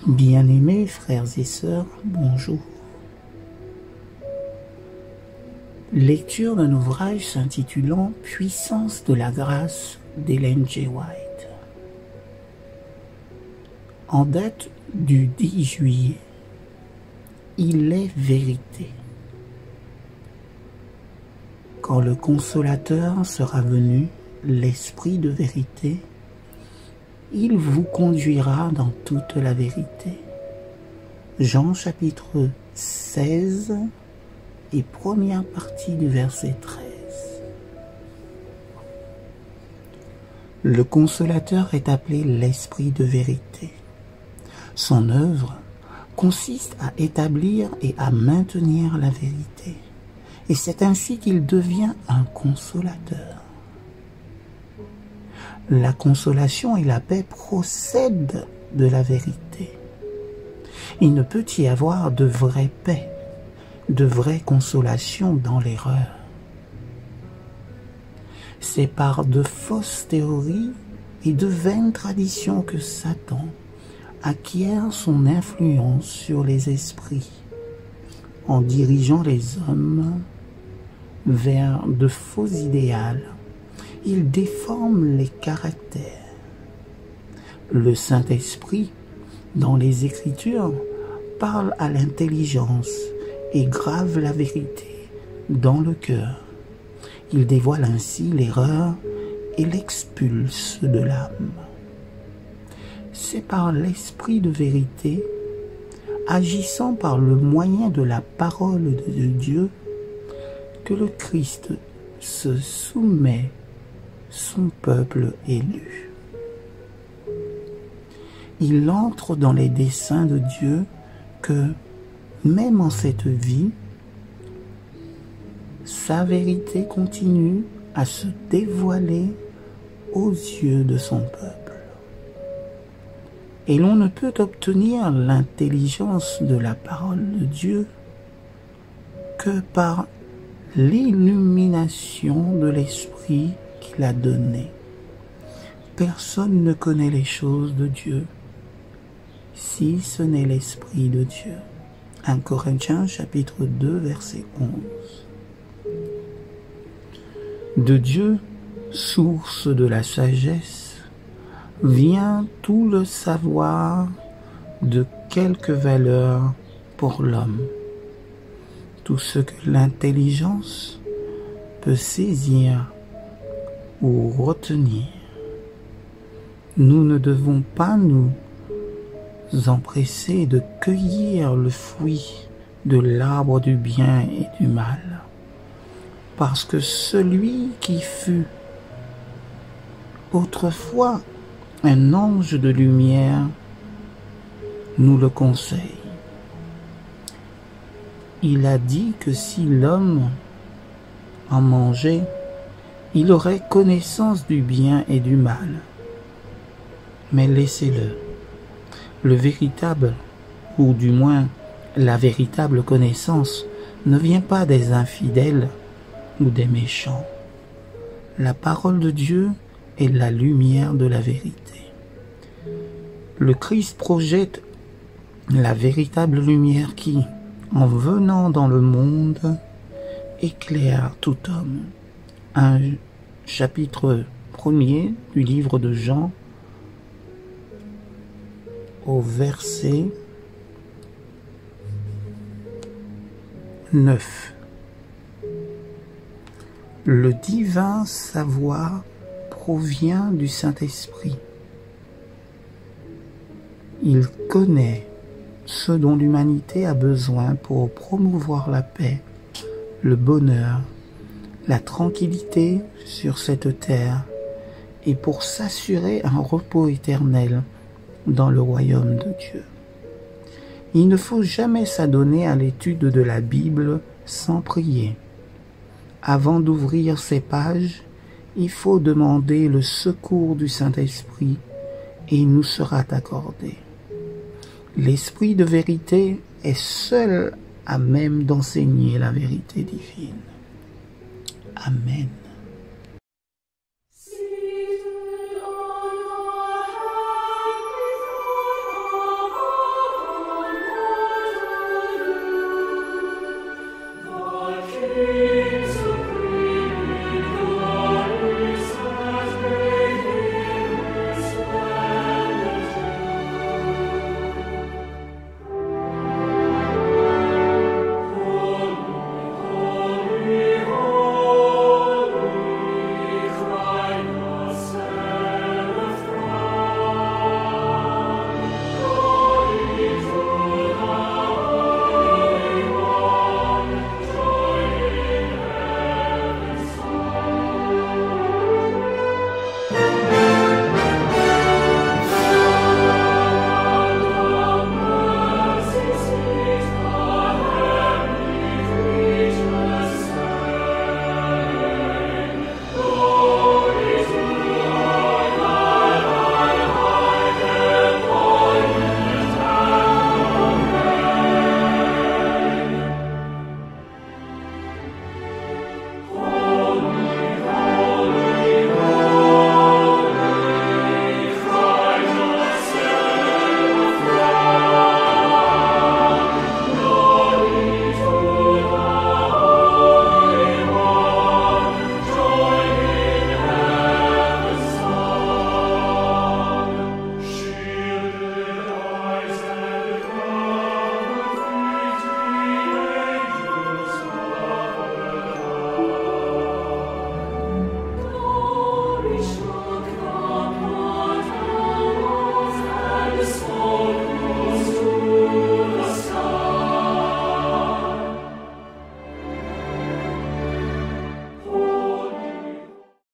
Bien-aimés frères et sœurs, bonjour. Lecture d'un ouvrage s'intitulant « Puissance de la grâce » d'Ellen G. White. En date du 10 juillet, il est vérité. Quand le Consolateur sera venu, l'Esprit de vérité, il vous conduira dans toute la vérité. Jean chapitre 16 et première partie du verset 13. Le Consolateur est appelé l'Esprit de vérité. Son œuvre consiste à établir et à maintenir la vérité. Et c'est ainsi qu'il devient un consolateur. La consolation et la paix procèdent de la vérité. Il ne peut y avoir de vraie paix, de vraie consolation dans l'erreur. C'est par de fausses théories et de vaines traditions que Satan acquiert son influence sur les esprits, en dirigeant les hommes vers de faux idéaux. Il déforme les caractères. Le Saint-Esprit, dans les Écritures, parle à l'intelligence et grave la vérité dans le cœur. Il dévoile ainsi l'erreur et l'expulse de l'âme. C'est par l'Esprit de vérité, agissant par le moyen de la parole de Dieu, que le Christ se soumet son peuple élu. Il entre dans les desseins de Dieu que, même en cette vie, sa vérité continue à se dévoiler aux yeux de son peuple. Et l'on ne peut obtenir l'intelligence de la parole de Dieu que par l'illumination de l'Esprit qu'il a donné. Personne ne connaît les choses de Dieu si ce n'est l'Esprit de Dieu. 1 Corinthiens chapitre 2 verset 11. De Dieu, source de la sagesse, vient tout le savoir de quelque valeur pour l'homme. Tout ce que l'intelligence peut saisir ou retenir. Nous ne devons pas nous empresser de cueillir le fruit de l'arbre du bien et du mal, parce que celui qui fut autrefois un ange de lumière nous le conseille. Il a dit que si l'homme en mangeait, il aurait connaissance du bien et du mal. Mais laissez-le. Le véritable, ou du moins la véritable connaissance, ne vient pas des infidèles ou des méchants. La parole de Dieu est la lumière de la vérité. Le Christ projette la véritable lumière qui, en venant dans le monde, éclaire tout homme. Un chapitre 1er du livre de Jean, au verset 9. Le divin savoir provient du Saint-Esprit. Il connaît ce dont l'humanité a besoin pour promouvoir la paix, le bonheur, la tranquillité sur cette terre et pour s'assurer un repos éternel dans le royaume de Dieu. Il ne faut jamais s'adonner à l'étude de la Bible sans prier. Avant d'ouvrir ces pages, il faut demander le secours du Saint-Esprit et il nous sera accordé. L'Esprit de vérité est seul à même d'enseigner la vérité divine. Amen.